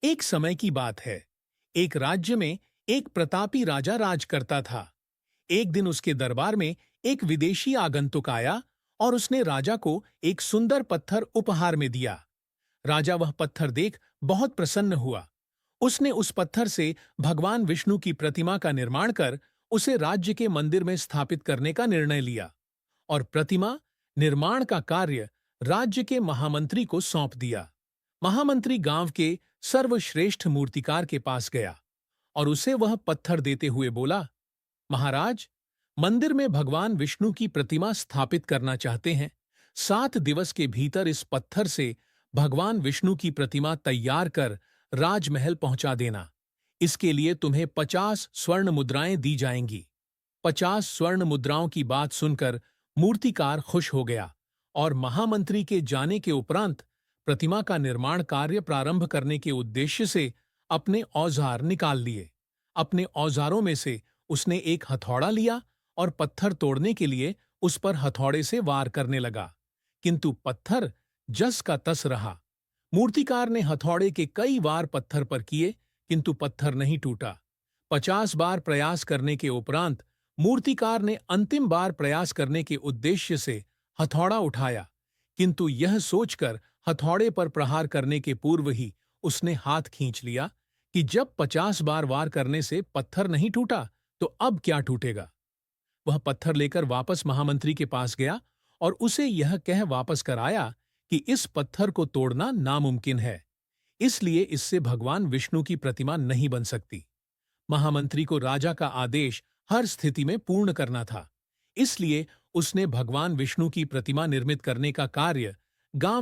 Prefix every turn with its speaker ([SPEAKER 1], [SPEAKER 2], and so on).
[SPEAKER 1] एक समय की बात है। एक राज्य में एक प्रतापी राजा राज करता था। एक दिन उसके दरबार में एक विदेशी आगंतुक आया और उसने राजा को एक सुंदर पत्थर उपहार में दिया। राजा वह पत्थर देख बहुत प्रसन्न हुआ। उसने उस पत्थर से भगवान विष्णु की प्रतिमा का निर्माण कर उसे राज्य के मंदिर में स्थापित करने का निर्णय लिया और प्रतिमा निर्माण का कार्य राज्य के महामंत्री को सौंप दिया। महामंत्री गांव के सर्वश्रेष्ठ मूर्तिकार के पास गया और उसे वह पत्थर देते हुए बोला, महाराज, मंदिर में भगवान विष्णु की प्रतिमा स्थापित करना चाहते हैं। 7 दिवस के भीतर इस पत्थर से भगवान विष्णु की प्रतिमा तैयार कर राजमहल पहुंचा देना। इसके लिए तुम्हें 50 स्वर्ण मुद्राएं दी जाएंगी। 50 स्वर्ण मुद्राओं की बात सुनकर मूर्तिकार खुश हो गया और महामंत्री के जाने के उपरांत प्रतिमा का निर्माण कार्य प्रारंभ करने के उद्देश्य से अपने औजार निकाल लिए। अपने औजारों में से उसने एक हथौड़ा लिया और पत्थर तोड़ने के लिए उस पर हथौड़े से वार करने लगा, किंतु पत्थर जस का तस रहा। मूर्तिकार ने हथौड़े के कई वार पत्थर पर किए, किंतु पत्थर नहीं टूटा। 50 बार प्रयास करने के उपरांत मूर्तिकार ने अंतिम बार प्रयास करने के उद्देश्य से हथौड़ा उठाया, किंतु यह सोचकर हथौड़े पर प्रहार करने के पूर्व ही उसने हाथ खींच लिया कि जब 50 बार वार करने से पत्थर नहीं टूटा तो अब क्या टूटेगा। वह पत्थर लेकर वापस महामंत्री के पास गया और उसे यह कह वापस कर आया कि इस पत्थर को तोड़ना नामुमकिन है, इसलिए इससे भगवान विष्णु की प्रतिमा नहीं बन सकती। महामंत्री को राजा का आदेश हर स्थिति में पूर्ण करना था, इसलिए उसने भगवान विष्णु की प्रतिमा निर्मित करने का कार्य गांव